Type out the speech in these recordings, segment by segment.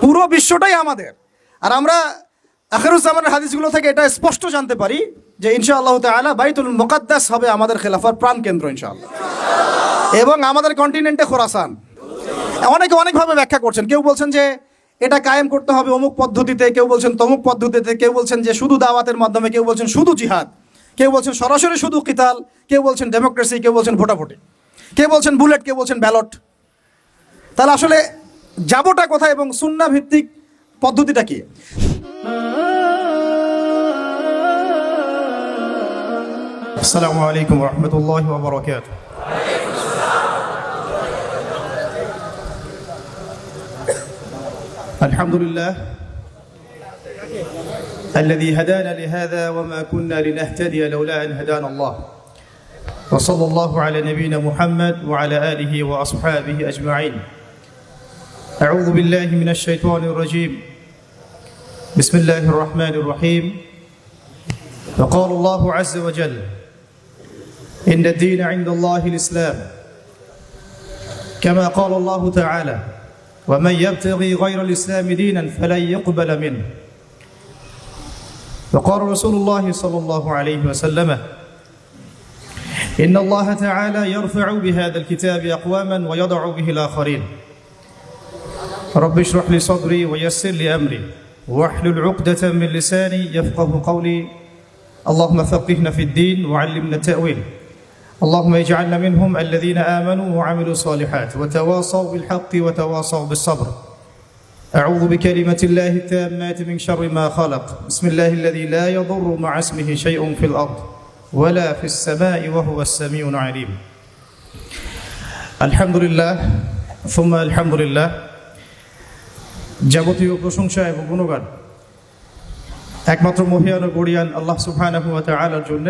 পুরো বিশ্বটাই আমাদের। আর আমরা আখিরুজ্জামানের হাদিসগুলো থেকে এটা স্পষ্ট জানতে পারি যে ইনশাআল্লাহ তাআলা বাইতুল মুকাদ্দাস হবে আমাদের খেলাফার প্রাণকেন্দ্র ইনশাআল্লাহ, এবং আমাদের কন্টিনেন্টে খোরাসান। অনেকে অনেকভাবে ব্যাখ্যা করছেন, কেউ বলছেন যে এটা কায়েম করতে হবে অমুক পদ্ধতিতে, কেউ বলছেন তমুক পদ্ধতিতে, কেউ বলছেন যে শুধু দাওয়াতের মাধ্যমে, কেউ বলছেন শুধু জিহাদ, কেউ বলছেন সরাসরি শুধু কিতাল, কেউ বলছেন ডেমোক্রেসি, কেউ বলছেন ভোটাভুটি, কেউ বলছেন বুলেট, কেউ বলছেন ব্যালট। তাহলে আসলে যাবোটা কোথায় এবং সুন্নাহ ভিত্তিক পদ্ধতিটা কি? আসসালামু আলাইকুম ওয়া রাহমাতুল্লাহি ওয়া বারাকাতুহু। الحمد لله الذي هدانا لهذا وما كنا لنهتدي لولا أن هدانا الله، وصلى الله على نبينا محمد وعلى آله وأصحابه أجمعين. أعوذ بالله من الشيطان الرجيم، بسم الله الرحمن الرحيم. وقال الله عز وجل: إن الدين عند الله الإسلام، كما قال الله تعالى: ومن يبتغي غير الإسلام دينا فلن يقبل منه. وقال رسول الله صلى الله عليه وسلم: إن الله تعالى يرفع بهذا الكتاب أقواما ويضع به الآخرين. رب اشرح لي صدري ويسر لي أمري واحلل عقدة من لساني يفقه قولي. اللهم فقهنا في الدين وعلمنا التأويل. اللهم اجعلنا منهم الذين آمنوا وعملوا الصالحات وتواصوا بالحق وتواصوا بالصبر. أعوذ بكلمة الله التامات من شر ما خلق. بسم الله الذي لا يضر مع اسمه شيء في الأرض ولا في السماء وهو السميع العليم. الحمد لله ثم الحمد لله. যাবতীয় প্রশংসা এবং গুণগান একমাত্র মহিয়ান ও গরিয়ান আল্লাহ সুবহানাহু ওয়া তাআলার জন্য,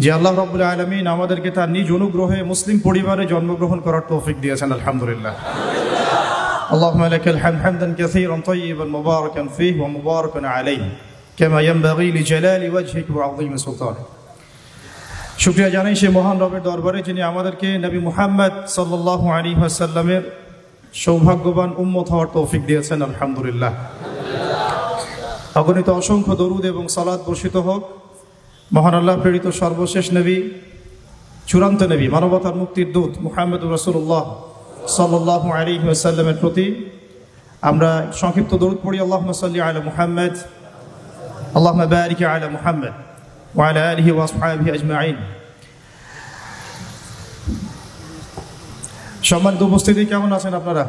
যে আল্লাহ রাব্বুল আলামিন আমাদেরকে তার নিজ অনুগ্রহে মুসলিম পরিবারে জন্মগ্রহণ করার তৌফিক দিয়েছেন। আলহামদুলিল্লাহ। আল্লাহুম্মা লাকাল হামদ হামদান কাসীরান তাইয়িবান মুবারাকান ফীহি ওয়া মুবারাকান আলাইহি কামা ইয়ানবাগী লিজালালি ওয়াজহিকা ওয়া আযীমি সুলতানিক। শুকরিয়া জানাই সেই মহান রবের দরবারে যিনি আমাদেরকে নবী মুহাম্মদ সাল্লাল্লাহু আলাইহি ওয়াসাল্লামের সৌভাগ্যবান উম্মত হওয়ার তৌফিক দিয়েছেন। আলহামদুলিল্লাহ। অগণিত অসংখ্য দরুদ এবং সালাত বর্ষিত হোক মহান আল্লাহ প্রেরিত সর্বশেষ নবী, চূড়ান্ত নবী, মানবতার মুক্তির দূত মুহাম্মদুর রাসূলুল্লাহ সাল্লাল্লাহু আলাইহি ওয়াসাল্লামের প্রতি। আমরা সংক্ষিপ্ত দরুদ পড়ি। আল্লাহুম্মা সাল্লি আলা মুহাম্মদ, আল্লাহুম্মা বারিক আলা মুহাম্মদ ওয়া আলা আলিহি ওয়া আসহাবিহি আজমাইন। সম্মানিত উপস্থিতি, কেমন আছেন আপনারা?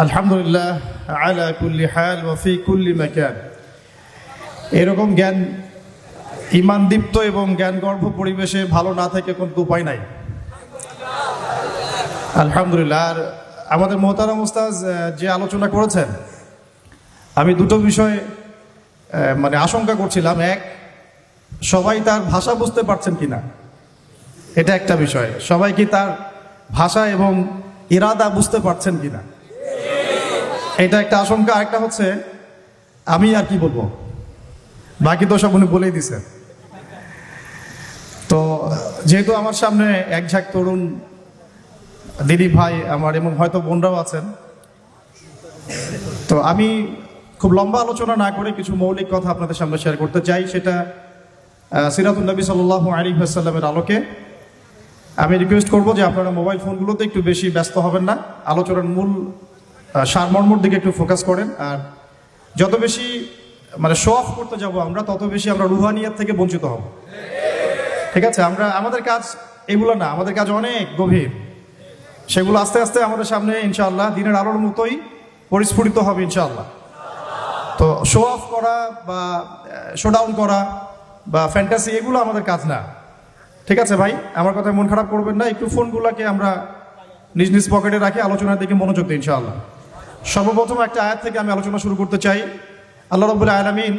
আলহামদুলিল্লাহ আলা কুল্লি হাল ওয়া ফি কুল্লি মাকান। এরকম জ্ঞান ইমানদীপ্ত এবং জ্ঞানগর্ভ পরিবেশে ভালো না থেকে কোনো উপায় নাই। আলহামদুলিল্লাহ। আর আমাদের মোহতারাম উস্তাজ যে আলোচনা করেছেন, আমি দুটো বিষয় আশঙ্কা করছিলাম। এক, সবাই তার ভাষা বুঝতে পারছেন কিনা, এটা একটা বিষয়। সবাই কি তার ভাষা এবং ইরাদা বুঝতে পারছেন কিনা, এটা একটা আশঙ্কা। আরেকটা হচ্ছে, আমি আর কি বলবো, বাকি তো সব উনি বলেই দিছেন। তো যেহেতু আমার সামনে এক ঝাঁক তরুণ দিদি ভাই আমার এবং হয়তো বোনরাও আছেন, তো আমি খুব লম্বা আলোচনা না করে কিছু মৌলিক কথা আপনাদের সামনে শেয়ার করতে চাই। সেটা সিরাতুন নবী সাল্লাল্লাহু আলাইহি ওয়াসাল্লামের আলোকে। আমি রিকোয়েস্ট করবো যে আপনারা মোবাইল ফোনগুলোতে একটু বেশি ব্যস্ত হবেন না, আলোচনার মূল সারমর্মর দিকে একটু ফোকাস করেন। আর যত বেশি শো অফ করতে যাব আমরা, তত বেশি আমরা রুহানিয়াত থেকে বঞ্চিত হব। ঠিক আছে? আমাদের কাজ এগুলো না, আমাদের কাজ অনেক গভীর। সেগুলো আস্তে আস্তে আমাদের সামনে ইনশাআল্লাহ দিনের আলোর মতোই পরিস্ফুটিত হবে ইনশাআল্লাহ। তো শো অফ করা বা শো ডাউন করা বা ফ্যান্টাসি, এগুলো আমাদের কাজ না। ঠিক আছে ভাই? আমার কথায় মন খারাপ করবেন না। একটু ফোনগুলোকে আমরা নিজ নিজ পকেটে রাখি, আলোচনার দিকে মনোযোগ দিই ইনশাআল্লাহ। সর্বপ্রথম একটা আয়াত থেকে আমি আলোচনা শুরু করতে চাই। আল্লাহ রাব্বুল আলামিন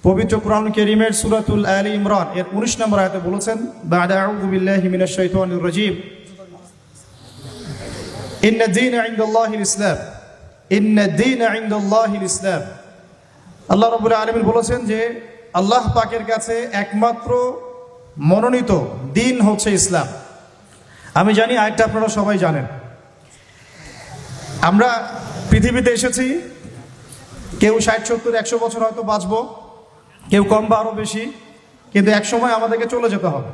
পবিত্র কুরআনুল কারীমের সূরাতুল আলী ইমরান এর 19 নম্বর আয়াতে বলেছেন, বা'দা আউযু বিল্লাহি মিনাশ শাইতানির রাজীম, ইন্নাদ দীনা ইনদাল্লাহিল ইসলাম, ইন্নাদ দীনা ইনদাল্লাহিল ইসলাম। আল্লাহ রাব্বুল আলামিন বলেছেন যে আল্লাহ পাকের কাছে একমাত্র মনোনীত দিন হচ্ছে ইসলাম। আমি জানি আরেকটা আপনারা সবাই জানেন, আমরা পৃথিবীতে এসেছি, কেউ 60-70-100 বছর হয়তো বাঁচবো, কেউ কম বা আরও বেশি, কিন্তু এক সময় আমাদেরকে চলে যেতে হবে।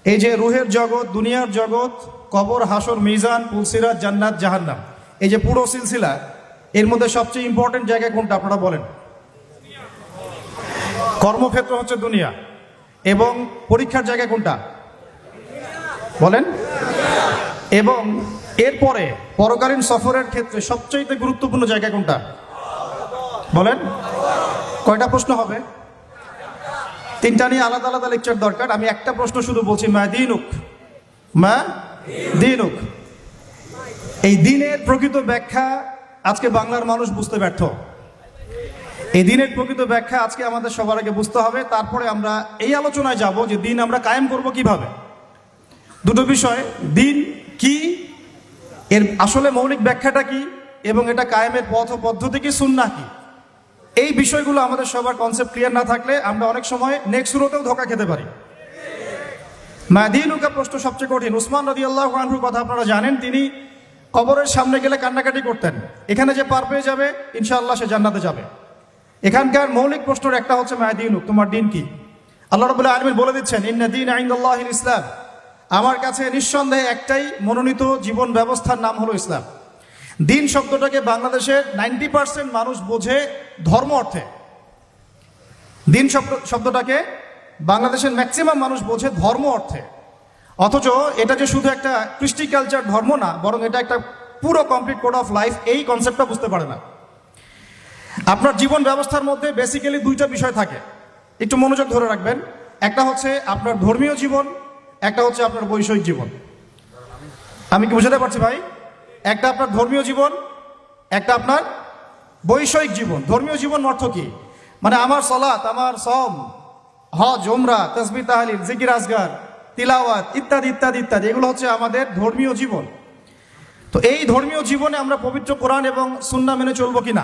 এই যে রুহের জগৎ, দুনিয়ার জগৎ, কবর, হাসর, মিজান, পুলসিরাত, জান্নাত, জাহান্নাম, এই যে পুরো সিলসিলা, এর মধ্যে সবচেয়ে ইম্পর্টেন্ট জায়গা কোনটা আপনারা বলেন? কর্মক্ষেত্র হচ্ছে দুনিয়া, এবং পরীক্ষার জায়গা কোনটা বলেন? এবং এরপরে পরকালীন সফরের ক্ষেত্রে সবচেয়ে গুরুত্বপূর্ণ জায়গা কোনটা বলেন? কয়টা প্রশ্ন হবে? 3টা নিয়ে আলাদা আলাদা লেকচার দরকার। আমি একটা প্রশ্ন শুধু বলছি, মা দিনুক, মা দিনুক। এই দিনের প্রকৃত ব্যাখ্যা আজকে বাংলার মানুষ বুঝতে ব্যর্থ। এই দিনের প্রকৃত ব্যাখ্যা আজকে আমাদের সবার আগে বুঝতে হবে, তারপরে আমরা এই আলোচনায় যাব যে দিন আমরা কায়েম করব কিভাবে। দুটো বিষয়, দিন কি, এর আসলে মৌলিক ব্যাখ্যাটা কি, এবং এটা কায়েমের পথ ও পদ্ধতি কি, সুন্নাহ কি, এই বিষয়গুলো আমাদের সবার কনসেপ্ট ক্লিয়ার না থাকলে আমরা অনেক সময় নেক্সট সুরতেও ধোঁকা খেতে পারি। মাদিনুকা প্রশ্ন সবচেয়ে কঠিন। উসমান রাদিয়াল্লাহু আনহুর কথা আপনারা জানেন, তিনি কবরের সামনে গেলে কান্নাকাটি করতেন, এখানে যে পার পেয়ে যাবে ইনশাআল্লাহ সে জান্নাতে যাবে। এখানকার মৌলিক প্রশ্নের একটা হচ্ছে মাদিনুক, তোমার দিন কি? আল্লাহ রাব্বুল আলামিন বলে দিচ্ছেন, ইন্না দীনা ইনদাল্লাহিল ইসলাম, আমার কাছে নিঃসন্দেহে একটাই মনোনীত জীবন ব্যবস্থার নাম হলো ইসলাম। দিন শব্দটাকে বাংলাদেশের 90% মানুষ বোঝে ধর্ম অর্থে। দিন শব্দটাকে বাংলাদেশের ম্যাক্সিমাম মানুষ বোঝে ধর্ম অর্থে, অথচ এটা যে শুধু একটা কৃষ্টি কালচার ধর্ম না, বরং এটা একটা পুরো কমপ্লিট কোড অফ লাইফ, এই কনসেপ্টটা বুঝতে পারে না। আপনার জীবন ব্যবস্থার মধ্যে বেসিক্যালি 2টা বিষয় থাকে, একটু মনোযোগ ধরে রাখবেন। একটা হচ্ছে আপনার ধর্মীয় জীবন, একটা হচ্ছে আপনার বৈষয়িক জীবন। আমি কি বুঝাতে পারছি ভাই? একটা আপনার ধর্মীয় জীবন, একটা আপনার বৈষয়িক জীবন। ধর্মীয় জীবন অর্থ কি? মানে আমার সালাত, আমার সওম, হজ, উমরা, তাসবিহ, তাহলিল, জিকির, আজগার, তিলাওয়াত ইত্যাদি ইত্যাদি ইত্যাদি, এগুলো হচ্ছে আমাদের ধর্মীয় জীবন। তো এই ধর্মীয় জীবনে আমরা পবিত্র কোরআন এবং সুন্নাহ মেনে চলবো কিনা?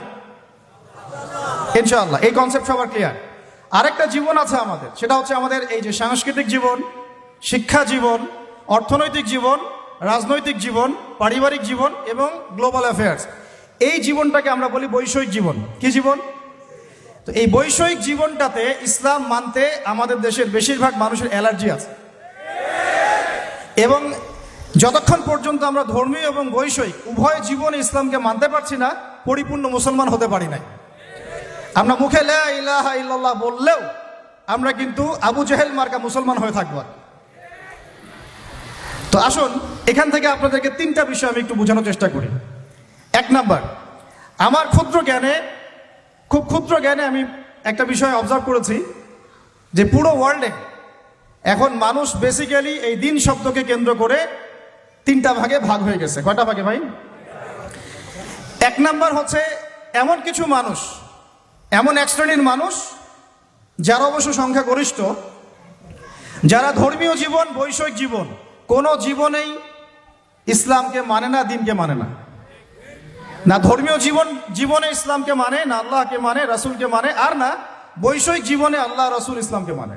ইনশাআল্লাহ, এই কনসেপ্ট সবার ক্লিয়ার। আরেকটা জীবন আছে আমাদের, সেটা হচ্ছে আমাদের এই যে সাংস্কৃতিক জীবন, শিক্ষা জীবন, অর্থনৈতিক জীবন, রাজনৈতিক জীবন, পারিবারিক জীবন এবং গ্লোবাল অ্যাফেয়ার্স। এই জীবনটাকে আমরা বলি বৈষয়িক জীবন। কি জীবন? তো এই বৈষয়িক জীবনটাতে ইসলাম মানতে আমাদের দেশের বেশিরভাগ মানুষের অ্যালার্জি আছে, এবং যতক্ষণ পর্যন্ত আমরা ধর্মীয় এবং বৈষয়িক উভয় জীবনে ইসলামকে মানতে পারছি না, পরিপূর্ণ মুসলমান হতে পারি নাই। আমরা মুখে লা ইলাহা ইল্লাল্লাহ বললেও আমরা কিন্তু আবু জেহেল মার্কা মুসলমান হয়ে থাকবো। তো আসুন এখান থেকে আপনাদেরকে 3টা বিষয় আমি একটু বোঝানোর চেষ্টা করি। 1 নাম্বার, আমার খুব ক্ষুদ্র জ্ঞানে আমি একটা বিষয় অবজার্ভ করেছি যে পুরো ওয়ার্ল্ডে এখন মানুষ বেসিক্যালি এই দিন শব্দকে কেন্দ্র করে 3টা ভাগে ভাগ হয়ে গেছে। কয়টা ভাগে ভাই? 1 নাম্বার হচ্ছে এমন কিছু মানুষ, এমন এক শ্রেণীর মানুষ যারা অবশ্য সংখ্যাগরিষ্ঠ, যারা ধর্মীয় জীবন, বৈষয়িক জীবন কোনো জীবনেই ইসলামকে মানে না, দিনকে মানে না। না ধর্মীয় জীবনে ইসলামকে মানে, না আল্লাহকে মানে, রাসূলকে মানে, আর না বৈষয়িক জীবনে আল্লাহ, রাসূল, ইসলামকে মানে।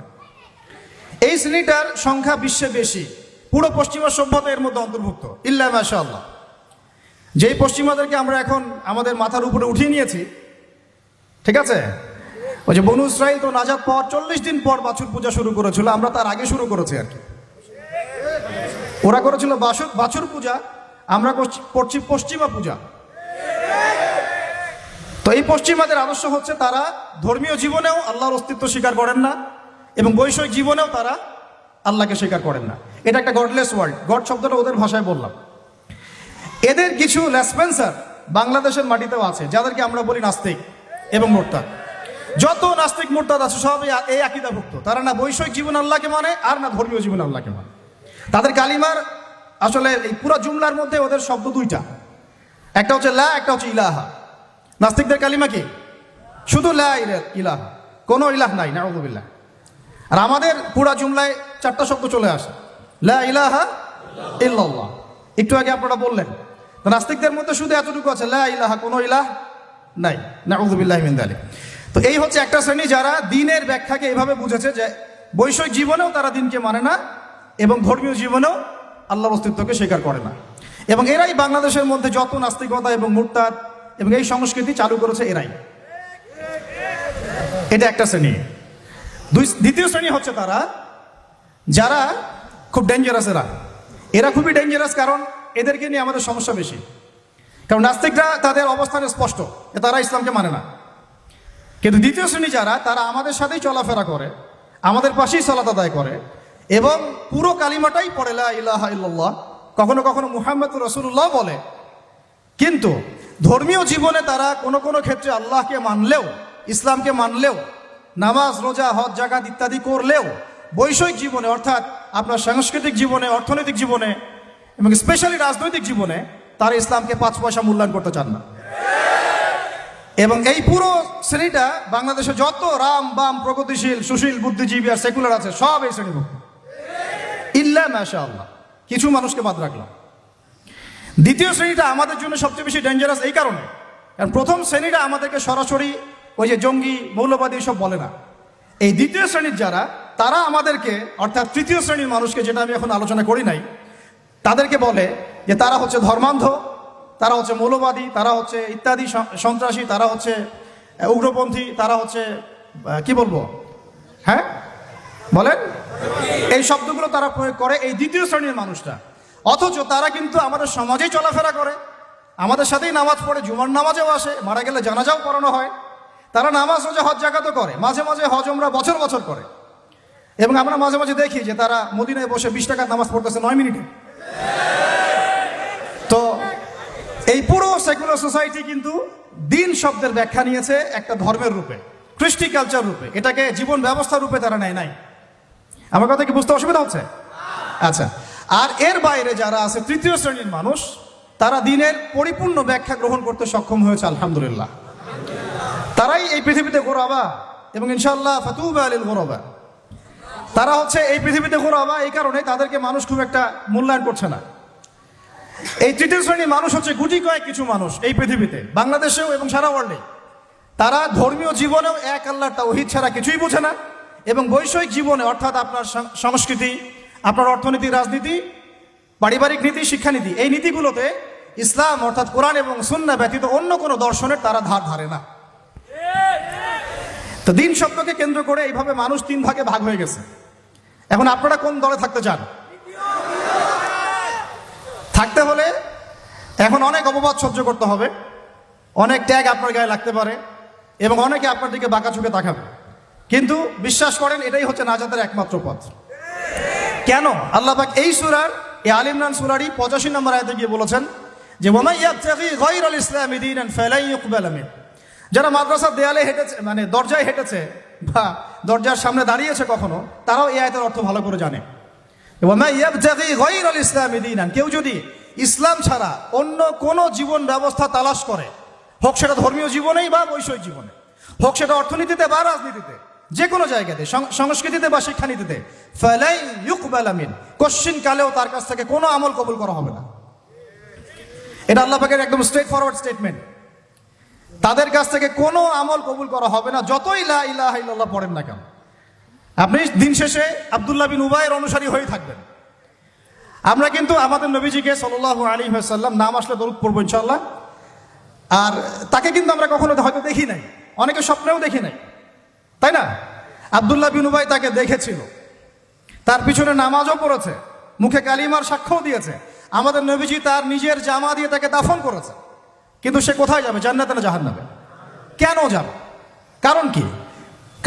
এই শ্রেণীটার সংখ্যা বিশ্বে বেশি, পুরো পশ্চিমা সভ্যতা এর মধ্যে অন্তর্ভুক্ত, ইল্লা মাশাআল্লাহ। যেই পশ্চিমাদেরকে আমরা এখন আমাদের মাথার উপরে উঠিয়ে নিয়েছি, ঠিক আছে, ওই যে বনু ইসরাইল তো নাজাত পাওয়ার 40 দিন পর বাছুর পূজা শুরু করেছিল, আমরা তার আগে শুরু করেছি আর কি। ওরা করেছিল বাছুর পূজা, আমরা করছি পশ্চিমা পূজা। তো এই পশ্চিমাদের আদর্শ হচ্ছে তারা ধর্মীয় জীবনেও আল্লাহর অস্তিত্ব স্বীকার করেন না, এবং বৈষয়িক জীবনেও তারা আল্লাহকে স্বীকার করেন না। এটা একটা গডলেস ওয়ার্ল্ড। গড শব্দটা ওদের ভাষায় বললাম। এদের কিছু লেসপেন্সার বাংলাদেশের মাটিতেও আছে, যাদেরকে আমরা বলি নাস্তিক এবং মুরতাদ। যত নাস্তিক মুরতাদ আছে সবই এই আকীদাভুক্ত। তারা না বৈষয়িক জীবন আল্লাহকে মানে, আর না ধর্মীয় জীবন আল্লাহকে মানে। তাদের কালিমার আসলে এই পুরো জুমলার মধ্যে ওদের শব্দ 2টা, একটা হচ্ছে লা, একটা হচ্ছে ইলাহা। নাস্তিকদের কালিমা কি? শুধু লা ইলাহা, কোনো ইলাহ নাই, নাউযুবিল্লাহ। আর আমাদের পুরা জুমলায় 4টা শব্দ চলে আসে, লা ইলাহা ইল্লাল্লাহ। একটু আগে আপনারা বললেন, নাস্তিকদের মধ্যে শুধু এতটুকু আছে, লা ইলাহা, কোনো ইলাহ নাই, নাউযুবিল্লাহি মিন যালিক। তো এই হচ্ছে একটা শ্রেণী যারা দিনের ব্যাখ্যাকে এইভাবে বুঝেছে যে বৈষয়িক জীবনেও তারা দিনকে মানে না, এবং ধর্মীয় জীবনেও আল্লাহর অস্তিত্বকে স্বীকার করে না। এবং এরাই বাংলাদেশের মধ্যে যত নাস্তিকতা এবং মুরতাদ এবং এই সংস্কৃতি চালু করেছে এরাই। এটা একটা শ্রেণী। দ্বিতীয় শ্রেণী হচ্ছে তারা যারা খুব ডেঞ্জারাস। এরা খুবই ডেঞ্জারাস, কারণ এদেরকে নিয়ে আমাদের সমস্যা বেশি। কারণ নাস্তিকরা তাদের অবস্থানে স্পষ্ট, তারা ইসলামকে মানে না। কিন্তু দ্বিতীয় শ্রেণী যারা, তারা আমাদের সাথেই চলাফেরা করে, আমাদের পাশেই সালাত আদায় করে এবং পুরো কালিমাটাই পড়ে লা ইলাহা ইল্লাল্লাহ, কখনো কখনো মুহাম্মদুর রাসূলুল্লাহ বলে। কিন্তু ধর্মীয় জীবনে তারা কোনো কোনো ক্ষেত্রে আল্লাহকে মানলেও, ইসলামকে মানলেও, নামাজ রোজা হজ জাকাত ইত্যাদি করলেও বৈষয়িক জীবনে অর্থাৎ আপনার সাংস্কৃতিক জীবনে, অর্থনৈতিক জীবনে এবং স্পেশালি রাজনৈতিক জীবনে তারা ইসলামকে 5 পয়সা মূল্যায়ন করতে চান না। এবং এই পুরো শ্রেণীটা বাংলাদেশে যত রাম বাম প্রগতিশীল সুশীল বুদ্ধিজীবী আর সেকুলার আছে সব এই শ্রেণীভুক্ত, ইল্লা মাশাআল্লাহ, কিছু মানুষকে বাদ রাখলাম। দ্বিতীয় শ্রেণীটা আমাদের জন্য সবচেয়ে বেশি ডেঞ্জারাস এই কারণে, কারণ প্রথম শ্রেণীটা আমাদেরকে সরাসরি ওই যে জঙ্গি মৌলবাদী সব বলে না। এই দ্বিতীয় শ্রেণীর যারা, তারা আমাদেরকে অর্থাৎ তৃতীয় শ্রেণীর মানুষকে, যেটা আমি এখন আলোচনা করি নাই, তাদেরকে বলে যে তারা হচ্ছে ধর্মান্ধ, তারা হচ্ছে মৌলবাদী, তারা হচ্ছে ইত্যাদি সন্ত্রাসী, তারা হচ্ছে উগ্রপন্থী, তারা হচ্ছে কি বলবো, হ্যাঁ বলেন, এই শব্দগুলো তারা প্রয়োগ করে এই দ্বিতীয় শ্রেণীর মানুষটা। অথচ তারা কিন্তু আমাদের সমাজেই চলাফেরা করে, আমাদের সাথেই নামাজ পড়ে, জুমার নামাজেও আসে, মারা গেলে জানাজাও পড়ানো হয়। তারা নামাজ রোজা হজ জাকাতও করে, মাঝে মাঝে হজ উমরা বছর বছর করে। এবং আমরা মাঝে মাঝে দেখি যে তারা মদিনায় বসে 20 টাকার নামাজ পড়তেছে 9 মিনিটে। তো এই পুরো সেকুলার সোসাইটি কিন্তু দিন শব্দের ব্যাখ্যা নিয়েছে একটা ধর্মের রূপে, কৃষ্টি কালচার রূপে, এটাকে জীবন ব্যবস্থা রূপে তারা নেয় নাই। আমার কথা কি বুঝতে অসুবিধা হচ্ছে? আচ্ছা, আর এর বাইরে যারা আছে তৃতীয় শ্রেণীর মানুষ, তারা দিনের পরিপূর্ণ ব্যাখ্যা গ্রহণ করতে সক্ষম হয়েছে আলহামদুলিল্লাহ। তারাই এই পৃথিবীতে গোরাবা এবং ইনশাআল্লাহ ফাতুবা লিল গোরাবা। তারা হচ্ছে এই পৃথিবীতে গোরাবা, এই কারণে তাদেরকে মানুষ খুব একটা মূল্যায়ন করছে না। এই তৃতীয় শ্রেণীর মানুষ হচ্ছে গুটি কয়েক কিছু মানুষ এই পৃথিবীতে, বাংলাদেশেও এবং সারা ওয়ার্ল্ডে। তারা ধর্মীয় জীবনেও এক আল্লাহর তাওহীদ ছাড়া কিছুই বোঝে না, এবং বৈষয়িক জীবনে অর্থাৎ আপনার সংস্কৃতি, আপনার অর্থনীতি, রাজনীতি, পারিবারিক নীতি, শিক্ষানীতি, এই নীতিগুলোতে ইসলাম অর্থাৎ কোরআন এবং সুন্নাহ ব্যতীত অন্য কোনো দর্শনের তারা ধার ধারে না। তো দিন শব্দকে কেন্দ্র করে এইভাবে মানুষ 3 ভাগে ভাগ হয়ে গেছে। এখন আপনারা কোন দলে থাকতে চান? থাকতে হলে এখন অনেক অপবাদ সহ্য করতে হবে, অনেক ট্যাগ আপনার গায়ে লাগতে পারে এবং অনেকে আপনার দিকে বাঁকা চোখে তাকাবে, কিন্তু বিশ্বাস করেন এটাই হচ্ছে নাজাতের একমাত্র পথ। কেন? আল্লাহ পাক এই সূরার, এই আল ইমরান সূরারই 85 নম্বর আয়াতে গিয়ে বলেছেন যে ওয়ামান ইয়াবতাগি গায়রাল ইসলামি দীনান ফালান ইউকবালা মিন। যারা মাদ্রাসার দেয়ালে হেঁটেছে, মানে দরজায় হেঁটেছে বা দরজার সামনে দাঁড়িয়েছে কখনো, তারাও এই আয়াতের অর্থ ভালো করে জানে। ওয়ামান ইয়াবতাগি গায়রাল ইসলামি দীনান, কেউ যদি ইসলাম ছাড়া অন্য কোনো জীবন ব্যবস্থা তালাশ করে, হোক সেটা ধর্মীয় জীবনেই বা বৈষয়িক জীবনে, হোক সেটা অর্থনীতিতে বা রাজনীতিতে, যে কোনো জায়গাতে, সংস্কৃতিতে বা শিক্ষানীতিতে, ফালাই ইউকবালা মিন, কোশ্চিন কালেও তার কাছ থেকে কোনো আমল কবুল করা হবে না। এটা আল্লাহ পাকের একদম স্ট্রেট ফরওয়ার্ড স্টেটমেন্ট। তাদের কাছ থেকে কোনো আমল কবুল করা হবে না, যতই লা ইলাহা ইল্লাল্লাহ পড়েন না কেন। আপনি দিন শেষে আব্দুল্লাহ বিন উবাইয়ের অনুসারী হয়ে থাকবেন। আমরা কিন্তু আমাদের নবীজিকে সাল্লাল্লাহু আলাইহি ওয়াসাল্লাম নাম আসলে দরুদ পড়বো ইনশাআল্লাহ। আর তাকে কিন্তু আমরা কখনো হয়তো দেখি নাই, অনেকে স্বপ্নেও দেখি নাই, তাই না? আব্দুল্লাহ বিন উবাই তাকে দেখেছিল, তার পিছনে নামাজও পড়েছে, মুখে কালিমার সাক্ষ্যও দিয়েছে। আমাদের নবীজি তার নিজের জামা দিয়ে তাকে দাফন করেছে, কিন্তু সে কোথায় যাবে? জান্নাতে না জাহান্নামে? কেন যাবে? কারণ কি?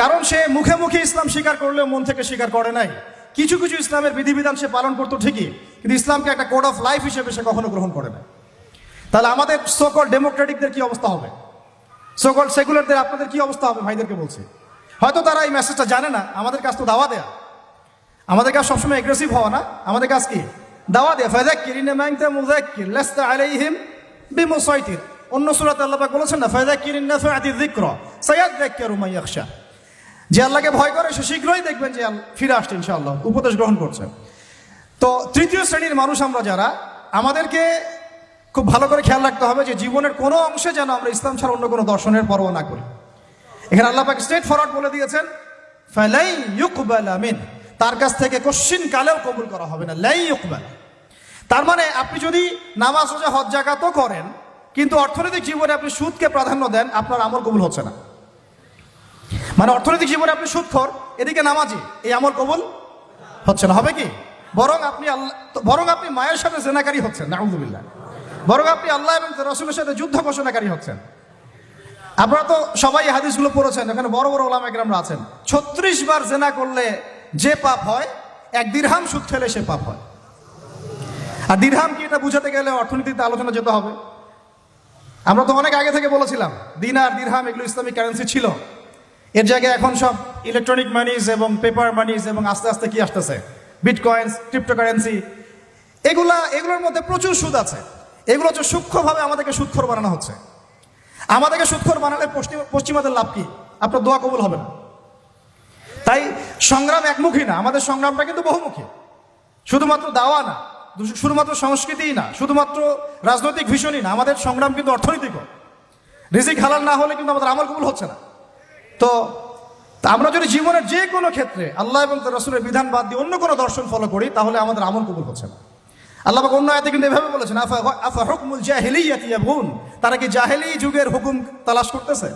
কারণ সে মুখে মুখে ইসলাম স্বীকার করলেও মন থেকে স্বীকার করে নাই। কিছু কিছু ইসলামের বিধিবিধান সে পালন করতো ঠিকই, কিন্তু ইসলামকে একটা কোড অফ লাইফ হিসেবে সে কখনো গ্রহণ করে না। তাহলে আমাদের সোকল ডেমোক্রেটিকদের কি অবস্থা হবে? সোকল সেকুলারদের আপনাদের কি অবস্থা হবে? ভাইদেরকে বলছি, হয়তো তারা এই মেসেজটা জানে না। আমাদের কাজ তো দাওয়া দেয়া, আমাদের কাজ সবসময় এগ্রেসিভ হওয়া না, আমাদের কাজ কি? দাওয়া দেয়া। ফাযাক্কির ইন্নামা আনতা মুযাক্কির লাস্তা আলাইহিম বিমুসাইতির। অন্য সূরাতে আল্লাহ পাক বলেছেন না, ফাযাক্কির ইন নাফাআতি যিকরা সায়াযাক্কারু মান ইয়াখশা। যে আল্লাহকে ভয় করে সে শীঘ্রই দেখবেন যে ফিরে আসছে ইনশাআল্লাহ, উপদেশ গ্রহণ করছে। তো তৃতীয় শ্রেণীর মানুষ আমরা যারা, আমাদেরকে খুব ভালো করে খেয়াল রাখতে হবে যে জীবনের কোনো অংশে যেন আমরা ইসলাম ছাড়া অন্য কোনো দর্শনের পরোয়া না করি। এখানে আল্লাহ পাক স্ট্রেট ফরওয়ার্ড বলে দিয়েছেন, ফালাই ইউকবালা মিন, তার কাছ থেকে কোশ্চিন কালেও কবুল করা হবে না। লাই ইউকবাল, তার মানে আপনি যদি নামাজ রোজা হজ জাকাতও করেন, কিন্তু অর্থনৈতিক জীবনে আপনি সুদকে প্রাধান্য দেন, আপনার আমল কবুল হচ্ছে না। মানে অর্থনৈতিক জীবনে আপনি সুদখোর, এদিকে নামাজি, এই আমল কবুল হচ্ছে না। হবে কি? বরং আপনি মায়ের সাথে জেনাকারী হচ্ছেন, নাউযুবিল্লাহ। বরং আপনি আল্লাহ এবং রাসূলের সাথে যুদ্ধ ঘোষণাকারী হচ্ছেন। আপনারা তো সবাই হাদিসগুলো পড়েছেন, এখানে বড় বড় ওলামা কেরামরা আছেন। 36 বার জেনা করলে যে পাপ হয়, 1 দিরহাম সুদ খেলে সে পাপ হয়। আর দিরহাম কি, এটা বুঝাতে গেলে অর্থনীতিতে আলোচনা যেতে হবে। আমরা তো অনেক আগে থেকে বলেছিলাম দিনার দিরহাম এগুলো ইসলামিক কারেন্সি ছিল। এর জায়গায় এখন সব ইলেকট্রনিক মানিজ এবং পেপার মানিজ এবং আস্তে আস্তে কি আসতেছে, বিটকয়েন্স, ক্রিপ্টোকারেন্সি, এগুলোর মধ্যে প্রচুর সুদ আছে। এগুলো হচ্ছে সূক্ষ্মভাবে আমাদেরকে সুদখোর বানানো হচ্ছে। আমাদেরকে সুদখোর বানালে পশ্চিমাদের লাভ কি? আপনার দোয়া কবুল হবে না। তাই সংগ্রাম একমুখী না, আমাদের সংগ্রামটা কিন্তু বহুমুখী। শুধুমাত্র দাওয়া না, শুধুমাত্র সংস্কৃতিই না, শুধুমাত্র রাজনৈতিক ভীষণই না, আমাদের সংগ্রাম কিন্তু অর্থনৈতিকও। রিজিক হালাল না হলে কিন্তু আমাদের আমল কবুল হচ্ছে না। তো আমরা যদি জীবনের যে কোনো ক্ষেত্রে আল্লাহ এবং তার রাসূলের বিধান বাদ দিয়ে অন্য কোনো দর্শন ফলো করি, তাহলে আমাদের আমল কবুল হচ্ছে না। আল্লাহ পাক অন্য আয়াতে কিন্তু এভাবে বলেছেন, আফা হুকমুল জাহিলিয়াতি ইয়াবগুন, তারা কি জাহেলি যুগের হুকুম তালাশ করতেছে?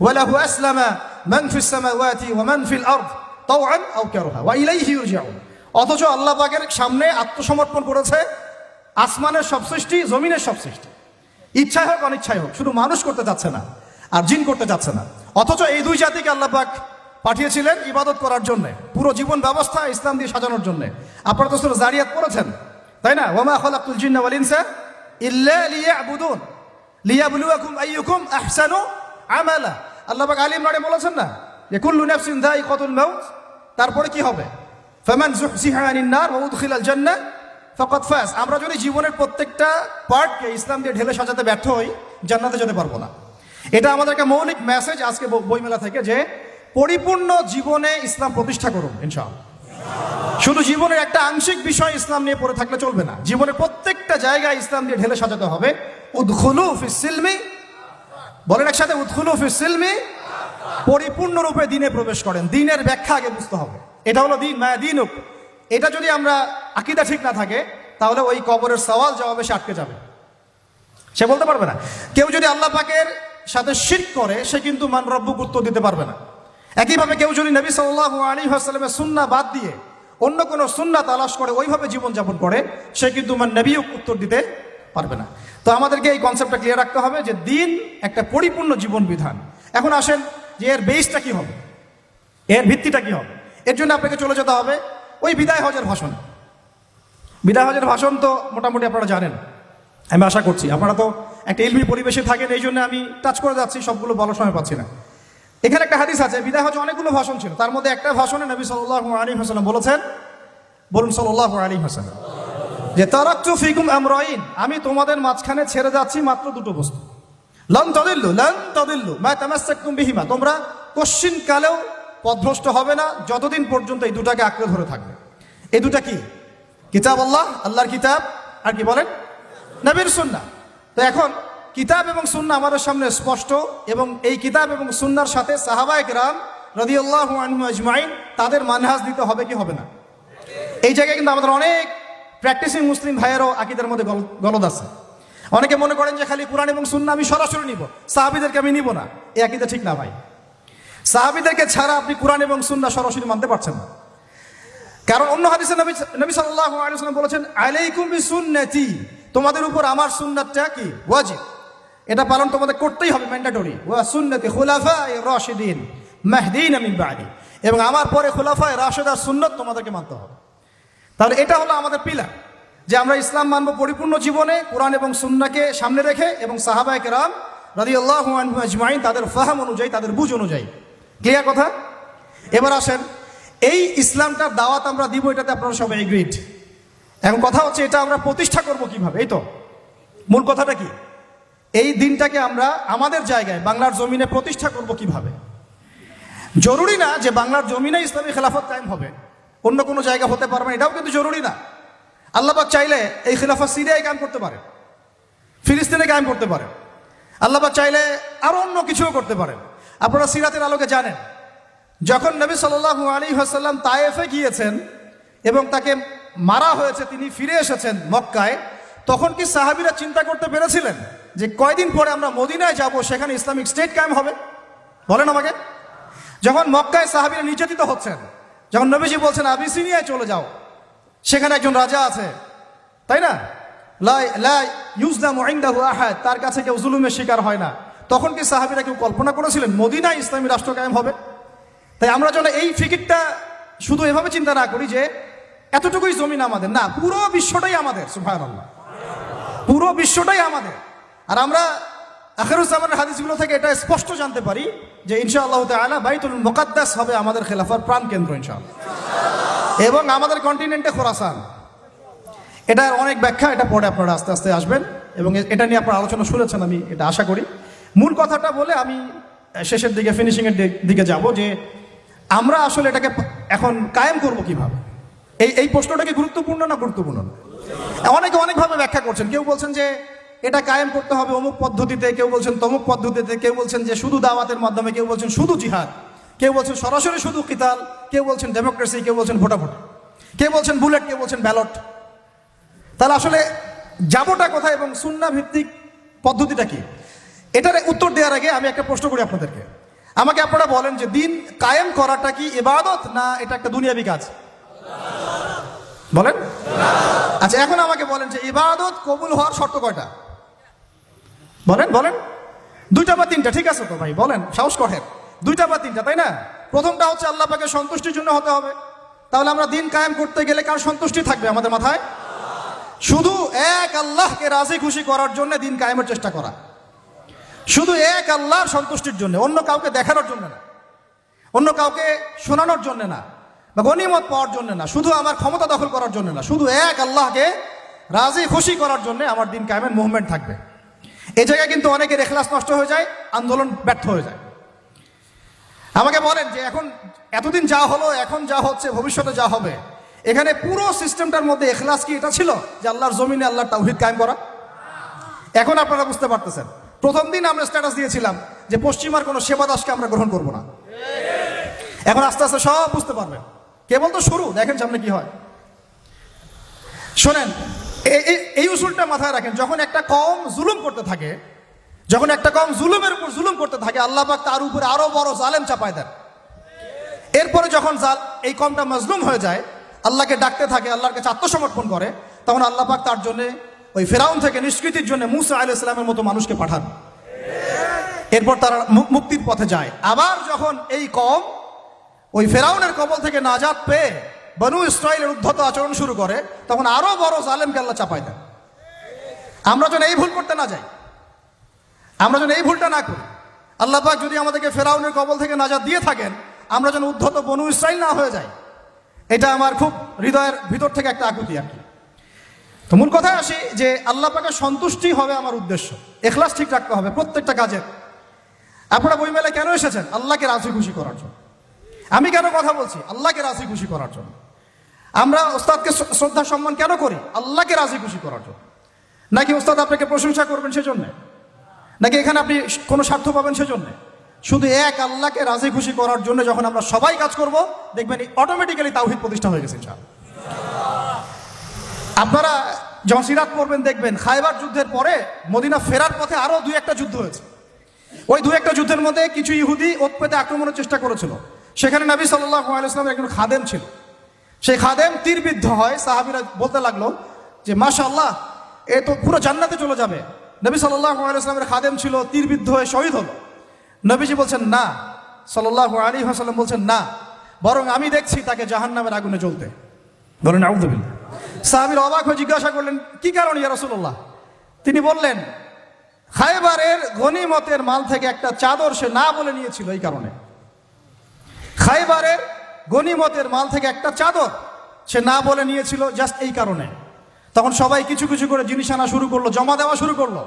ওয়ালাহু আসলামা মান ফিস সামাওয়াতি ওয়া মান ফিল আরদ তাওআন আও কারহা ওয়া ইলাইহি ইরজাউন। অথচ আল্লাহ পাকের সামনে আত্মসমর্পণ করেছে আসমানের সব সৃষ্টি, জমিনের সব সৃষ্টি, ইচ্ছায় হোক অনিচ্ছায় হোক। শুধু মানুষ করতে যাচ্ছে না, আর জিন করতে যাচ্ছে না। অথচ এই দুই জাতিকে আল্লাহ পাক পাঠিয়েছিলেন ইবাদত করার জন্য, পুরো জীবন ব্যবস্থা ইসলাম দিয়ে সাজানোর জন্য। আপনারা তো সূরা জারিয়াত পড়েছেন, তাই না? ওয়ামা খালাকতুল জিন্না ওয়াল ইনসা ইল্লা লিয়াবুদুন লিয়াবলুয়াকুম আইয়ুকুম আহসানু আমালা। আল্লাহ পাক আলী ইমরানে বলেছেন না যে কুল্লু নাফসিন যায়িকাতুল মাউত, তারপরে কি হবে? ফামান যুহজিহা আনিন নার ওয়া উদখিলাল জান্নাহ ফাকাদ ফাজ। আমরা যদি জীবনের প্রত্যেকটা পার্টকে ইসলাম দিয়ে ঢেলে সাজাতে ব্যর্থ হই, জান্নাতে যেতে পারবো না। এটা আমাদেরকে মৌলিক মেসেজ আজকে বইমেলা থেকে, যে পরিপূর্ণ জীবনে ইসলাম প্রতিষ্ঠা করুন ইনশাআল্লাহ। শুধু জীবনের একটা আংশিক বিষয় ইসলাম নিয়ে পড়ে থাকলে চলবে না, জীবনের প্রত্যেকটা জায়গায় ইসলাম দিয়ে ঢেলে সাজাতে হবে। উদখুলু ফিস সিলমি, বলেন একসাথে, উদখুলু ফিস সিলমি, পরিপূর্ণরূপে দিনে প্রবেশ করেন। দিনের ব্যাখ্যা আগে বুঝতে হবে। এটা হলো দিন, মা দিনুক। এটা যদি আমরা আকীদা ঠিক না থাকে, তাহলে ওই কবরের সওয়াল জবাবে সে আটকে যাবে, সে বলতে পারবে না। কেউ যদি আল্লাহ পাকের সাথে শিরক করে, সে কিন্তু মান রব্বুক উত্তর দিতে পারবে না। একইভাবে কেউ যদি নবী সাল্লাল্লাহু আলাইহি ওয়াসাল্লামের সুন্নাহ বাদ দিয়ে অন্য কোনো সুন্নাহ তালাশ করে ওইভাবে জীবনযাপন করে, সে কিন্তু মান নবীও উত্তর দিতে পারবে না। তো আমাদেরকে এই কনসেপ্টটা ক্লিয়ার রাখতে হবে যে দিন একটা পরিপূর্ণ জীবন বিধান। এখন আসেন যে এর বেসটা কি হবে, এর ভিত্তিটা কি হবে। এর জন্য আপনাকে চলে যেতে হবে ওই বিদায় হজের ভাষণ। বিদায় হজের ভাষণ তো মোটামুটি আপনারা জানেন, আমি আশা করছি। আপনারা তো একটা ইলমি পরিবেশে থাকেন, এই জন্য আমি টাচ করে যাচ্ছি, সবগুলো বলার সময় পাচ্ছি না। এখানে একটা হাদিস আছে, বিদায় হজে অনেকগুলো ভাষণ ছিল, তার মধ্যে একটা ভাষণে নবী সাল্লাল্লাহু আলাইহি ওয়াসাল্লাম বলেছেন, বলুন সাল্লাল্লাহু আলাইহি ওয়াসাল্লাম, যে তারাকতু ফিকুম আমরাইন, আমি তোমাদের মাঝখানে ছেড়ে যাচ্ছি মাত্র দুটো বস্তু। লান তাদিল্লু মা তামাসসাকতুম বিহিমা, তোমরা কশ্চিন কালেও পথভ্রষ্ট হবে না যতদিন পর্যন্ত এই দুটাকে আঁকড়ে ধরে থাকবে। এই দুটা কি? কিতাব আল্লাহ, আল্লাহর কিতাব, আর কি বলেন, নবীর সুন্নাহ। তো এখন কিতাব এবং সুন্নাহ আমাদের সামনে স্পষ্ট, এবং এই কিতাব এবং সুন্নাহর সাথে সাহাবায়ে কেরাম রাদিয়াল্লাহু আনহুম আজমাইন তাদের মানহাজ দিতে হবে কি হবে না? এই জায়গায় কিন্তু আমাদের অনেক প্র্যাকটিসিং মুসলিম ভাইয়েরও আকীদার মধ্যে গলদ আছে। অনেকে মনে করেন যে খালি কোরআন এবং সুন্নাহ আমি সরাসরি নিব, সাহাবীদেরকে আমি নিব না। এই আকীদা ঠিক না ভাই। সাহাবীদেরকে ছাড়া আপনি কোরআন এবং সুন্নাহ সরাসরি মানতে পারছেন না। কারণ অন্য হাদিসে নবী সাল্লাল্লাহু আলাইহি ওয়াসাল্লাম বলেছেন, আলাইকুম বিসুন্নতি, তোমাদের উপর আমার সুন্নাতটা কি ওয়াজিব, এটা পালন তোমাদের করতেই হবে, ম্যান্ডেটরি। ওয়া সুন্নতি খুলাফায়ে রাশিদিন মাহদিনা মিন বাদি, এবং আমার পরে খুলাফায়ে রাশিদার সুন্নাত তোমাদেরকে মানতে হবে। তাহলে এটা হলো আমাদের পিলার, যে আমরা ইসলাম মানব পরিপূর্ণ জীবনে কোরআন এবং সুন্নাহকে সামনে রেখে, এবং সাহাবায়ে কেরাম রাদিয়াল্লাহু আনহুম আজমাইন তাদের ফাহাম অনুযায়ী, তাদের বুঝ অনুযায়ী। ক্লিয়ার কথা? এবার আসেন, এই ইসলামটার দাওয়াত আমরা দিব, এটাতে আপনারা সবাই এগ্রিড। এখন কথা হচ্ছে এটা আমরা প্রতিষ্ঠা করব কিভাবে। এই তো মূল কথাটা কি, এই দিনটাকে আমরা আমাদের জায়গায় বাংলার জমিনে প্রতিষ্ঠা করব কিভাবে। জরুরি না যে বাংলার জমিনে ইসলামী খেলাফত কায়েম হবে, অন্য কোনো জায়গা হতে পারবে, এটাও কিন্তু জরুরি না। আল্লাহ পাক চাইলে এই খেলাফত সিরিয়ায় কায়েম করতে পারে, ফিলিস্তিনে কায়েম করতে পারে, আল্লাহ পাক চাইলে আরো অন্য কিছুও করতে পারেন। আপনারা সিরাতের আলোকে জানেন, যখন নবী সাল্লাল্লাহু আলাইহি ওয়াসাল্লাম তায়েফে গিয়েছেন এবং তাকে মারা হয়েছে, তিনি ফিরে এসেছেন মক্কায়, তখন কি সাহাবীরা চিন্তা করতে পেরেছিলেন যে কয়দিন পরে আমরা মদিনায় যাব, সেখানে ইসলামিক স্টেট কায়েম হবে? বলেন আমাকে। যখন মক্কায় সাহাবীরা নির্যাতিত হচ্ছেন, যখন নবীজি বলছেন আবিসিনিয়ায় চলে যাও, সেখানে একজন রাজা আছে, তাই না, লা ইউজলামু ইনদাহু আহাদ, তার কাছে কেউ জুলুমের শিকার হয় না, তখন কি সাহাবীরা কেউ কল্পনা করেছিলেন মদিনায় ইসলামী রাষ্ট্র কায়েম হবে? তাই আমরা যেন এই ফিকিরটা শুধু এভাবে চিন্তা না করি যে এতটুকুই জমিন আমাদের, না, পুরো বিশ্বটাই আমাদের। সুবহানাল্লাহ, পুরো বিশ্বটাই আমাদের। আর আমরা আখিরুজ্জামানের হাদিসগুলো থেকে এটা স্পষ্ট জানতে পারি যে ইনশাআল্লাহ তাআলা বাইতুল মুকাদ্দাস হবে আমাদের খেলাফার প্রাণ কেন্দ্র ইনশাআল্লাহ, এবং আমাদের কন্টিনেন্টে খোরাসান। এটার অনেক ব্যাখ্যা, এটা পরে আপনারা আস্তে আস্তে আসবেন এবং এটা নিয়ে আপনারা আলোচনা শুনেছেন, আমি এটা আশা করি। মূল কথাটা বলে আমি শেষের দিকে, ফিনিশিংয়ের দিকে যাব, যে আমরা আসলে এটাকে এখন কায়েম করব কিভাবে। এই প্রশ্নটা কি গুরুত্বপূর্ণ না গুরুত্বপূর্ণ না? অনেকে অনেকভাবে ব্যাখ্যা করছেন। কেউ বলছেন যে এটা কায়েম করতে হবে অমুক পদ্ধতিতে, কেউ বলছেন তমুক পদ্ধতিতে, কেউ বলছেন যে শুধু দাওয়াতের মাধ্যমে, কেউ বলছেন শুধু জিহাদ, কেউ বলছেন সরাসরি শুধু কিতাল, কেউ বলছেন ডেমোক্রেসি, কেউ বলছেন ভোটাভুটি, কেউ বলছেন বুলেট, কেউ বলছেন ব্যালট। তাহলে আসলে যাবোটা কোথায় এবং সুন্নাহ ভিত্তিক পদ্ধতিটা কি? এটার উত্তর দেওয়ার আগে আমি একটা প্রশ্ন করি আপনাদেরকে। আমাকে আপনারা বলেন যে দিন কায়েম করাটা কি ইবাদত না এটা একটা দুনিয়াবি কাজ? বলেন। আচ্ছা, এখন আমাকে বলেন যে ইবাদত কবুল হওয়ার শর্ত কয়টা? বলেন বলেন। দুইটা বা তিনটা? ঠিক আছে তো ভাই, বলেন, সাহস করেন। দুইটা বা তিনটা, তাই না? প্রথমটা হচ্ছে আল্লাহ পাকের সন্তুষ্টির জন্য হতে হবে। তাহলে আমরা দিন কায়েম করতে গেলে কার সন্তুষ্টি থাকবে আমাদের মাথায়? শুধু এক আল্লাহকে রাজি খুশি করার জন্য দিন কায়েমের চেষ্টা করা, শুধু এক আল্লাহর সন্তুষ্টির জন্য, অন্য কাউকে দেখানোর জন্য না, অন্য কাউকে শোনানোর জন্য না, বা গনিমত পাওয়ার জন্য না, শুধু আমার ক্ষমতা দখল করার জন্য না, শুধু এক আল্লাহকে রাজি খুশি করার জন্য আমার দিন কায়েমের মুভমেন্ট থাকবে। এই জায়গায় কিন্তু অনেকের ইখলাস নষ্ট হয়ে যায়, আন্দোলন ব্যর্থ হয়ে যায়। আমাকে বলেন যে এখন এতদিন যা হলো, এখন যা হচ্ছে, ভবিষ্যতে যা হবে, এখানে পুরো সিস্টেমটার মধ্যে ইখলাস কি এটা ছিল যে আল্লাহর জমিনে আল্লাহর তাওহীদ কায়েম করা? এখন আপনারা বুঝতে পারতেছেন। প্রথম দিন আমরা স্ট্যাটাস দিয়েছিলাম যে পশ্চিমার কোনো সেবাদাসকে আমরা গ্রহণ করব না। এখন আস্তে আস্তে সব বুঝতে পারবেন, কেবল তো শুরু, দেখেন সামনে কি হয়। শোনেন, এই উসুলটা মাথায় রাখেন। যখন একটা কওম জুলুম করতে থাকে, যখন একটা কওম জুলুমের উপর জুলুম করতে থাকে, আল্লাহ পাক তার উপরে আরো বড় জালেম চাপায় দেন। এরপরে যখন এই কওমটা মাজলুম হয়ে যায়, আল্লাহকে ডাকতে থাকে, আল্লাহর কাছে আত্মসমর্পণ করে, তখন আল্লাহ পাক তার জন্য ওই ফেরাউন থেকে নিষ্কৃতির জন্য মুসা আলাইহিস সালামের মতো মানুষকে পাঠান। এরপর তারা মুক্তির পথে যায়। আবার যখন এই কওম ওই ফেরাউনের কবল থেকে নাজাত পেয়ে বনু ইসরাইলের উদ্ধত আচরণ শুরু করে, তখন আরো বড় জালেমকে আল্লাহ চাপায় দেন। আমরা যেন এই ভুল করতে না যাই, আমরা যেন এই ভুলটা না করি। আল্লাহ পাক যদি আমাদেরকে ফেরাউনের কবল থেকে নাজাত দিয়ে থাকেন, আমরা যেন উদ্ধত বনু ইসরাইল না হয়ে যাই। এটা আমার খুব হৃদয়ের ভিতর থেকে একটা আকুতি আর কি। তো মূল কথায় আসি যে আল্লাহ পাকের সন্তুষ্টি হবে আমার উদ্দেশ্য, ইখলাস ঠিক রাখতে হবে প্রত্যেকটা কাজে। আপনারা বইমেলায় কেন এসেছেন? আল্লাহকে রাজি খুশি করার জন্য। আমি কেন কথা বলছি? আল্লাহকে রাজি খুশি করার জন্য। আমরা ওস্তাদকে শ্রদ্ধা সম্মান কেন করি? আল্লাহকে রাজি খুশি করার জন্য। নাকি ওস্তাদ আপনাকে প্রশংসা করবেন সেজন্য, নাকি এখানে আপনি কোনো স্বার্থ পাবেন সেজন্য? শুধু এক আল্লাহকে রাজি খুশি করার জন্য যখন আমরা সবাই কাজ করব, দেখবেন অটোমেটিক্যালি তাওহীদ প্রতিষ্ঠা হয়ে গেছে ইনশাআল্লাহ। আপনারা যখন সিরাত পড়বেন দেখবেন খায়বার যুদ্ধের পরে মদিনা ফেরার পথে আরো দুই একটা যুদ্ধ হয়েছে। ওই দুই একটা যুদ্ধের মধ্যে কিছু ইহুদি ওত পেতে আক্রমণের চেষ্টা করেছিল। সেখানে নবী সাল্লাল্লাহু আলাইহি ওয়াসাল্লামের একজন খাদেম ছিল। সেই খাদেম তীরবিদ্ধ হয়। সাহাবীরা বলতে লাগলো যে মাশাআল্লাহ, এ তো পুরো জান্নাতে চলে যাবে। নবী সাল্লাল্লাহু আলাইহি ওয়াসাল্লামের খাদেম ছিল, তীরবিদ্ধ হয়ে শহীদ হলো। নবীজি বলছেন না, সাল্লাল্লাহু আলাইহি ওয়াসাল্লাম বলছেন না, বরং আমি দেখছি তাকে জাহান্নামের আগুনে জ্বলতে। বলেন আউযুবিল্লাহ। সাহাবীরা অবাক হয়ে জিজ্ঞাসা করলেন, কি কারণ ইয়া রাসূলুল্লাহ? তিনি বললেন, খায়বারের গনিমতের মাল থেকে একটা চাদর সে না বলে নিয়েছিল, এই কারণে। খায়বারের গনিমতের মাল থেকে একটা চাদর সে না বলে নিয়েছিল, জাস্ট এই কারণে। তখন সবাই কিছু কিছু করে জিনিস আনা শুরু করলো, জমা দেওয়া শুরু করলো।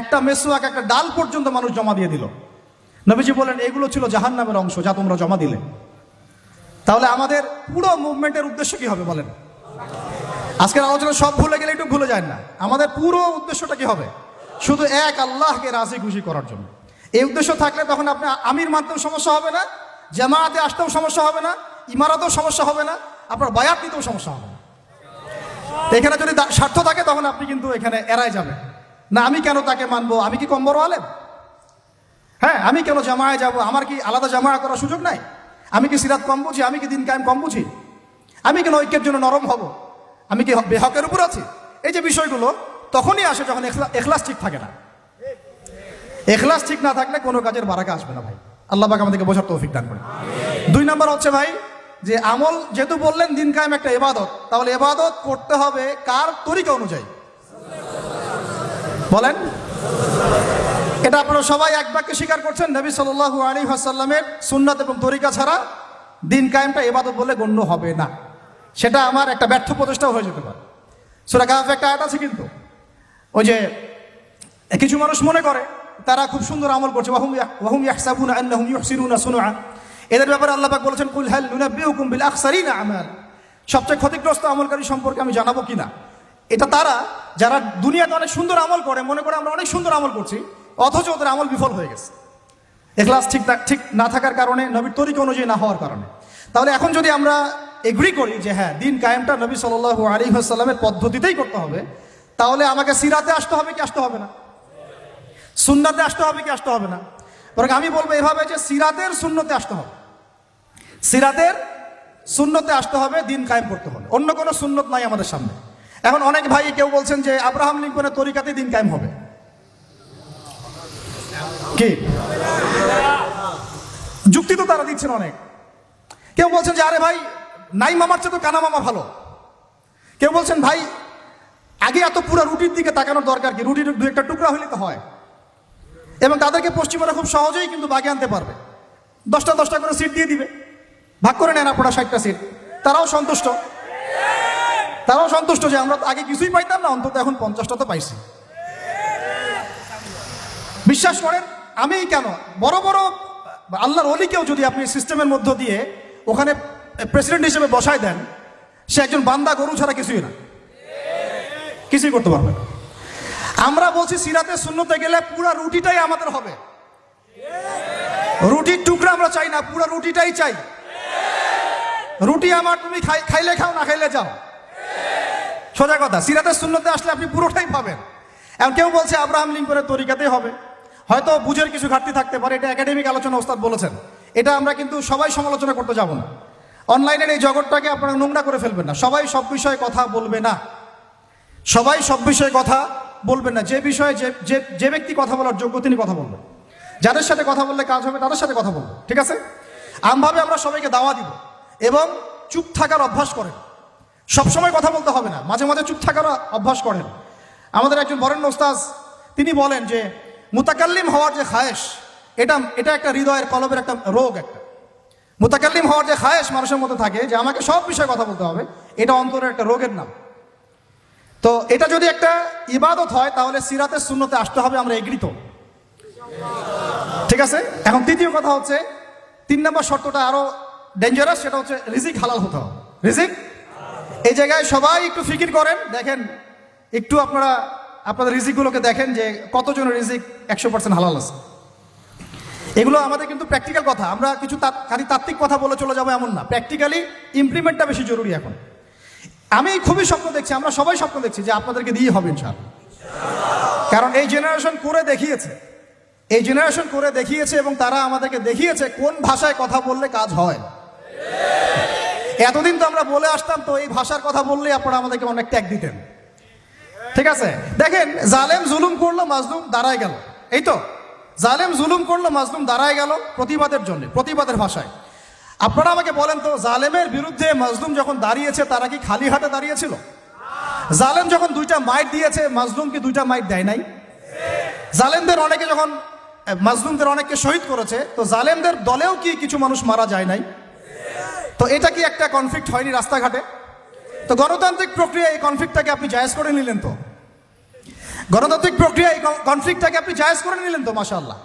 একটা মেসওয়াক, একটা ডাল পর্যন্ত মানুষ জমা দিয়ে দিল। নবীজি বলেন, এগুলো ছিল জাহান্নামের অংশ যা তোমরা জমা দিলে। তাহলে আমাদের পুরো মুভমেন্টের উদ্দেশ্য কি হবে বলেন? আজকের আলোচনা সব ভুলে গেলে একটু ভুলে যায় না। আমাদের পুরো উদ্দেশ্যটা কি হবে? শুধু এক আল্লাহকে রাজি খুশি করার জন্য। এই উদ্দেশ্য থাকলে তখন আপনি আমির মানতেও সমস্যা হবে না, জামায়াতে আসতেও সমস্যা হবে না, ইমারতেও সমস্যা হবে না, আপনার বায়াত নিতেও সমস্যা হবে না। এখানে যদি স্বার্থ থাকে তখন আপনি কিন্তু এখানে এড়ায় যাবেন না, আমি কেন তাকে মানবো, আমি কি কম বড় আলেম? হ্যাঁ, আমি কেন জামায়ায় যাব, আমার কি আলাদা জামায়া করার সুযোগ নাই? আমি কি সিরাত কম বুঝি, আমি কি দিন কায়েম কম বুঝি, আমি কেন ঐক্যের জন্য নরম হব, আমি কি বেহকের উপর আছি? এই যে বিষয়গুলো তখনই আসে যখন এখলাস ঠিক থাকে না। এখলাস ঠিক না থাকলে কোনো কাজের বারাকা আসবে না ভাই। আল্লাহ পাক আমাদেরকে বোঝার তৌফিক দান করে। 2 নাম্বার হচ্ছে ভাই যে আমল, যেহেতু বললেন দিন কায়েম একটা ইবাদত, তাহলে ইবাদত করতে হবে কার তরিকা অনুযায়ী? বলেন, এটা আপনারা সবাই এক বাক্যে স্বীকার করছেন, নবী সাল্লাল্লাহু আলাইহি ওয়াসাল্লামের সুন্নাত এবং তরিকা ছাড়া দিন কায়েমটা ইবাদত বলে গণ্য হবে না। সেটা আমার একটা ব্যর্থ প্রচেষ্টাও হয়ে যেতে পারে। সূরা কাহফে একটা আয়াত আছে, কিন্তু ওই যে কিছু মানুষ মনে করে তারা খুব সুন্দর আমল করছে, ওয়াহুম ইয়াহসাবুনা আন্নাহুম ইউহসিনুনা সুনআ, এদের ব্যাপারে আল্লাহ পাক বলেছেন কুল হাল নুনাব্বিউকুম বিল আখসারিনা আমাল, সবচেয়ে ক্ষতিগ্রস্ত আমলকারী সম্পর্কে আমি জানাবো কিনা। এটা তারা যারা দুনিয়াতে অনেক সুন্দর আমল করে, মনে করে আমরা অনেক সুন্দর আমল করছি, অথচ ওদের আমল বিফল হয়ে গেছে এখলাস ঠিক না থাকার কারণে, নবীর তরিকা অনুযায়ী না হওয়ার কারণে। তাহলে এখন যদি আমরা এগ্রি করি যে হ্যাঁ দিন কায়েমটা নবী সাল্লাল্লাহু আলাইহি ওয়াসাল্লামের পদ্ধতিতেই করতে হবে, তাহলে আমাকে সিরাতে আসতে হবে কি আসতে হবে না? সুন্নাতে আসতে হবে কি আসতে হবে না? বরং আমি বলবো এভাবে যে সিরাতের সুন্নতে আসতে হবে, সিরাতের সুন্নতে আসতে হবে, দিন কায়েম করতে হবে। অন্য কোনো সুন্নত নাই আমাদের সামনে। এখন অনেক ভাই কেউ বলছেন যে আব্রাহাম লিঙ্কনের তরিকাতে দিন কায়েম হবে, কি যুক্তি তো তারা দিচ্ছেন অনেক। কেউ বলছেন যে আরে ভাই নাই মামার চেয়ে তো কানা মামা ভালো। কেউ বলছেন ভাই আগে এত পুরো রুটির দিকে তাকানোর দরকার কি, রুটির 2-1টা টুকরা হইলে তো হয়। এবং তাদেরকে পশ্চিমারা খুব সহজেই কিন্তু বাগে আনতে পারবে, 10টা করে সিট দিয়ে দিবে, ভাগ করে নেন আপনারা 60টা সিট, তারাও সন্তুষ্ট যে আমরা আগে কিছুই পাইতাম না, অন্তত এখন 50টা তো পাইছি। বিশ্বাস করেন, আমি কেন বড় বড় আল্লাহর ওলিকেও যদি আপনি সিস্টেমের মধ্য দিয়ে ওখানে প্রেসিডেন্ট হিসেবে বসায় দেন, সে একজন বান্দা গরু ছাড়া কিছুই না, কিছুই করতে পারবে না। আমরা বলছি সিরাতে সুন্নতে গেলে পুরা রুটিটাই আমাদের হবে, রুটির টুকরা আমরা চাই না, পুরা রুটিটাই চাই। রুটি আমার, তুমি খাইলে খাও, না খাইলে যাও, সোজা কথা। সিরাতে সুন্নতে আসলে আপনি পুরোটাই পাবেন। এখন কেউ বলছে আব্রাহাম লিঙ্কনের তরিকাতেই হবে, হয়তো বুঝের কিছু ঘাটতি থাকতে পারে, এটা একাডেমিক আলোচনা ওস্তাদ বলেছেন, এটা আমরা কিন্তু সবাই সমালোচনা করতে যাব না। অনলাইনের এই জগৎটাকে আপনারা নোংরা করে ফেলবেন না, সবাই সব বিষয়ে কথা বলবে না, সবাই সব বিষয়ে কথা বলবেন না। যে বিষয়ে যে ব্যক্তি কথা বলার যোগ্য তিনি কথা বলবেন, যাদের সাথে কথা বললে কাজ হবে তাদের সাথে কথা বলবো, ঠিক আছে? আমভাবে আমরা সবাইকে দাওয়া দিব এবং চুপ থাকার অভ্যাস করেন। সবসময় কথা বলতে হবে না, মাঝে মাঝে চুপ থাকার অভ্যাস করেন। আমাদের একজন বরেণ্য ওস্তাদ তিনি বলেন যে মুতাকাল্লিম হওয়ার যে খায়েশ, এটা একটা হৃদয়ের কলবের একটা রোগ। একটা মুতাকাল্লিম হওয়ার যে খায়েশ মানুষের মধ্যে থাকে যে আমাকে সব বিষয়ে কথা বলতে হবে, এটা অন্তরের একটা রোগের নাম। তো এটা যদি একটা ইবাদত হয় তাহলে সিরাতের সুন্নতে আসতে হবে, আমরা এগ্রিত, ঠিক আছে? এখন তৃতীয় কথা হচ্ছে, 3 নম্বর শর্তটা আরো ডেঞ্জারাস, সেটা হচ্ছে রিজিক হালাল হতে হবে। রিজিক, এই জায়গায় সবাই একটু ফিকির করেন, দেখেন একটু আপনারা আপনাদের রিজিকগুলোকে দেখেন যে কতজনের রিজিক 100% হালাল আছে। এগুলো আমাদের কিন্তু প্র্যাকটিক্যাল কথা, আমরা কিছু খালি তাত্ত্বিক কথা বলে চলে যাবো এমন না, প্র্যাকটিক্যালি ইমপ্লিমেন্টটা বেশি জরুরি। এখন আমি খুবই স্বপ্ন দেখছি, আমরা সবাই স্বপ্ন দেখছি যে আপনাদেরকে দিয়ে হবে ইনশাআল্লাহ। কারণ এই জেনারেশন করে দেখিয়েছে, এবং তারা আমাদেরকে দেখিয়েছে কোন ভাষায় কথা বললে কাজ হয়। এতদিন তো আমরা বলে আসতাম, তো এই ভাষার কথা বললে আপনারা আমাদেরকে অনেক ট্যাগ দিতেন, ঠিক আছে? দেখেন, জালেম জুলুম করলো, মাজলুম দাঁড়ায় গেল, এই তো জালেম জুলুম করলো, মাজলুম দাঁড়ায় গেল প্রতিবাদের জন্য, প্রতিবাদের ভাষায়। আপনারা আমাকে বলেন তো, জালেমের বিরুদ্ধে মাজলুম যখন দাঁড়িয়েছে তারা কি খালি হাতে দাঁড়িয়েছিল? জালেম যখন 2টা মাইট দিয়েছে, মাজলুম কি 2টা মাইট দেয় নাই? জালেমদের অনেকে যখন মাজলুমদের অনেককে শহীদ করেছে, তো জালেমদের দলেও কি কিছু মানুষ মারা যায় নাই? তো এটা কি একটা কনফ্লিক্ট হয়নি রাস্তাঘাটে? তো গণতান্ত্রিক প্রক্রিয়া এই কনফ্লিক্টটাকে আপনি জায়েজ করে নিলেন, তো গণতান্ত্রিক প্রক্রিয়া এই কনফ্লিক্টটাকে আপনি জায়েজ করে নিলেন তো, মাশাআল্লাহ।